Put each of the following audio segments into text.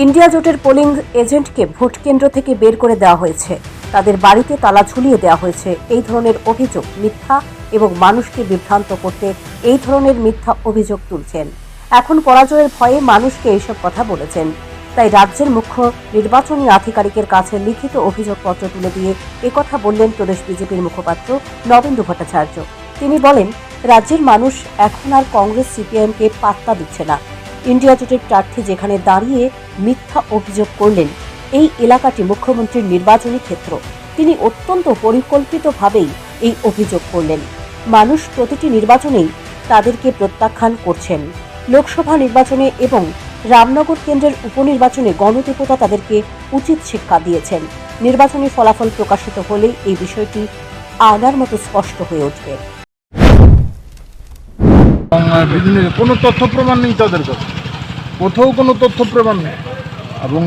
India জোটের polling এজেন্টকে vote কেন্দ্র থেকে বের করে দেওয়া হয়েছে, তাদের বাড়িতে তালা ঝুলিয়ে দেওয়া হয়েছে। এই ধরনের অভিযোগ মিথ্যা এবং মানুষকে বিভ্রান্ত করতে এই ধরনের মিথ্যা অভিযোগ তুলছেন। এখন পরাজয়ের ভয়ে মানুষকে এইসব কথা বলেছেন। তাই রাজ্যের মুখ্য নির্বাচনী আধিকারিকের কাছে লিখিত অভিযোগপত্র তুলে দিয়ে একথা বললেন প্রদেশ বিজেপির মুখপাত্র নবেন্দু ভট্টাচার্য। তিনি বলেন, রাজ্যের মানুষ এখন আর কংগ্রেস সিপিআইএমকে পাত্তা দিচ্ছে না। ইন্ডিয়া জোটের প্রার্থী যেখানে দাঁড়িয়ে মিথ্যা অভিযোগ করলেন, এই এলাকাটি মুখ্যমন্ত্রীর নির্বাচনী ক্ষেত্র। তিনি অত্যন্ত পরিকল্পিতভাবেই এই অভিযোগ করলেন। মানুষ প্রতিটি নির্বাচনেই তাদেরকে প্রত্যাখ্যান করছেন। লোকসভা নির্বাচনে এবং রামনগর কেন্দ্রের উপনির্বাচনে গণদেবতা তাদেরকে উচিত শিক্ষা দিয়েছেন। নির্বাচনী ফলাফল প্রকাশিত হলে এই বিষয়টি আয়নার মতো স্পষ্ট হয়ে উঠবে। কোনো তথ্য প্রমাণ নেই তাদের কাছে, কোথাও কোনো তথ্য প্রমাণ নেই। এবং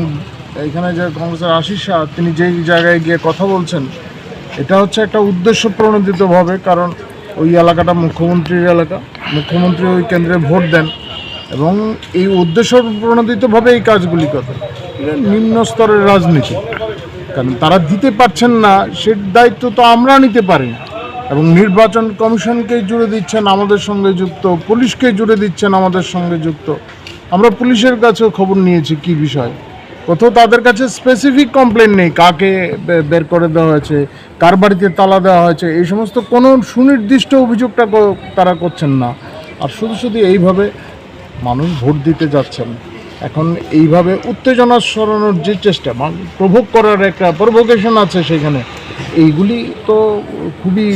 এখানে যে কংগ্রেসের আশিস শাহ তিনি যেই জায়গায় গিয়ে কথা বলছেন, এটা হচ্ছে একটা উদ্দেশ্য প্রণোদিতভাবে, কারণ ওই এলাকাটা মুখ্যমন্ত্রীর এলাকা, মুখ্যমন্ত্রী ওই কেন্দ্রে ভোট দেন এবং এই উদ্দেশ্য প্রণোদিতভাবে এই কাজগুলি করে। এটা নিম্ন স্তরের রাজনীতি, কারণ তারা দিতে পারছেন না, সে দায়িত্ব তো আমরা নিতে পারি না। এবং নির্বাচন কমিশনকে জুড়ে দিচ্ছেন আমাদের সঙ্গে যুক্ত, পুলিশকে জুড়ে দিচ্ছেন আমাদের সঙ্গে যুক্ত। আমরা পুলিশের কাছেও খবর নিয়েছি কি বিষয়, কোথাও তাদের কাছে স্পেসিফিক কমপ্লেন নেই কাকে বের করে দেওয়া হয়েছে, কার বাড়িতে তালা দেওয়া হয়েছে, এই সমস্ত কোনো সুনির্দিষ্ট অভিযোগটা তারা করছেন না। আর শুধু শুধু এইভাবে মানুষ ভোট দিতে যাচ্ছেন। এখন এইভাবে উত্তেজনা সরানোর যে চেষ্টা, প্রভোগ করার একটা প্রভোকেশন আছে সেখানে, এইগুলি তো খুবই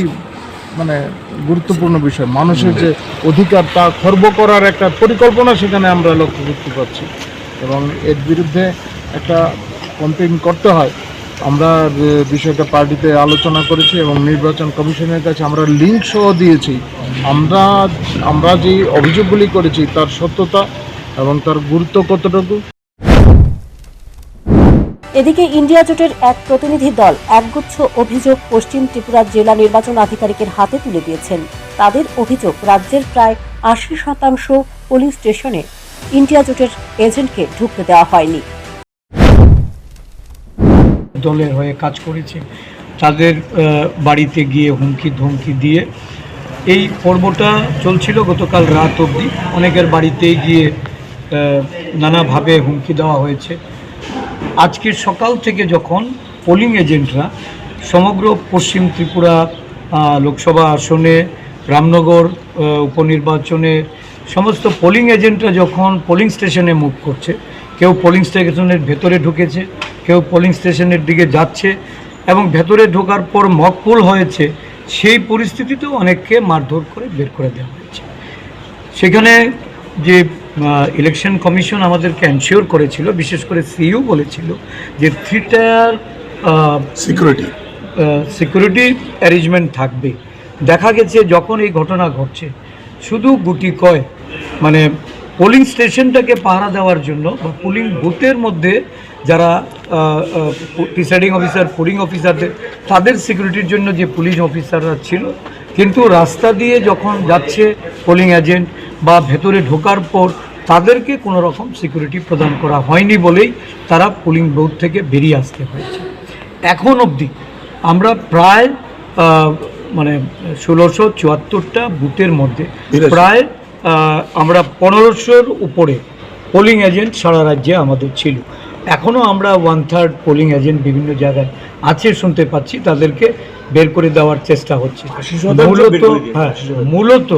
গুরুত্বপূর্ণ বিষয়। মানুষের যে অধিকার তা খর্ব করার একটা পরিকল্পনা সেখানে আমরা লক্ষ্য করতে পারছি এবং এর বিরুদ্ধে একটা কমপ্লেন করতে হয়। আমরা বিষয়টা পার্টিতে আলোচনা করেছি এবং নির্বাচন কমিশনের কাছে আমরা লিঙ্ক সহ দিয়েছি। আমরা যে অভিযোগগুলি করেছি তার সত্যতা এবং তার গুরুত্ব কতটুকু। এদিকে ইন্ডিয়া জোটের এক প্রতিনিধি দল একগুচ্ছ অভিযোগ পশ্চিম ত্রিপুরা জেলা নির্বাচন আধিকারিকের হাতে তুলে দিয়েছেন। তাদের অভিযোগ, রাজ্যের প্রায় ৮০% পুলিশ স্টেশনে ইন্ডিয়া জোটের এজেন্টকে ঢুকতে দেওয়া হয়নি। দলের হয়ে কাজ করেছে, তাদের বাড়িতে গিয়ে হুমকি ধমকি দিয়ে এই পর্বটা চলছিল গতকাল রাত অবধি। অনেকের বাড়িতে গিয়ে নানাভাবে হুমকি দেওয়া হয়েছে। আজকে সকাল থেকে যখন পোলিং এজেন্টরা সমগ্র পশ্চিম ত্রিপুরা লোকসভা আসনে, রামনগর উপনির্বাচনে সমস্ত পোলিং এজেন্টরা যখন পোলিং স্টেশনে মুভ করছে, কেউ পোলিং স্টেশনের ভেতরে ঢুকেছে, কেউ পোলিং স্টেশনের দিকে যাচ্ছে এবং ভেতরে ঢোকার পর মকপোল হয়েছে, সেই পরিস্থিতিতেও অনেককে মারধর করে বের করে দেওয়া হয়েছে। সেখানে যে ইলেকশন কমিশন আমাদেরকে এনশিওর করেছিল, বিশেষ করে সিইও বলেছিল যে 3 টায়ার সিকিউরিটি অ্যারেঞ্জমেন্ট থাকবে। দেখা গেছে যখন এই ঘটনা ঘটছে, শুধু গুটি কয় পোলিং স্টেশনটাকে পাহারা দেওয়ার জন্য বা পোলিং বুথের মধ্যে যারা প্রিসাইডিং অফিসার, পোলিং অফিসারদের তাদের সিকিউরিটির জন্য যে পুলিশ অফিসাররা ছিল, কিন্তু রাস্তা দিয়ে যখন যাচ্ছে পোলিং এজেন্ট বা ভেতরে ঢোকার পর তাদেরকে কোনো রকম সিকিউরিটি প্রদান করা হয়নি বলেই তারা পোলিং বুথ থেকে বেরিয়ে আসতে হয়েছে। এখন অবধি আমরা প্রায় 1674টা বুথের মধ্যে প্রায় আমরা 1500-র উপরে পোলিং এজেন্ট সারা রাজ্যে আমাদের ছিল। এখনও আমরা 1/3 পোলিং এজেন্ট বিভিন্ন জায়গায় আছে শুনতে পাচ্ছি, তাদেরকে বের করে দেওয়ার চেষ্টা হচ্ছে। মূলত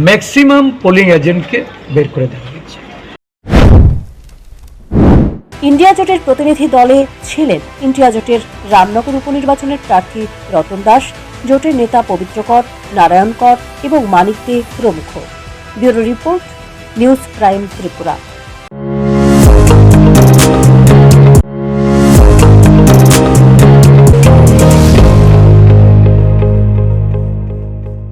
ম্যাক্সিমাম পোলিং এজেন্টকে বের করে দেওয়া হচ্ছে। ইন্ডিয়া জোটের প্রতিনিধি দলে ছিলেন ইন্ডিয়া জোটের রামনগর উপনির্বাচনের প্রার্থী রতন দাস, জোটের নেতা পবিত্র কর, নারায়ণ কর এবং মানিক দে প্রমুখ। Bureau report, news prime Tripura.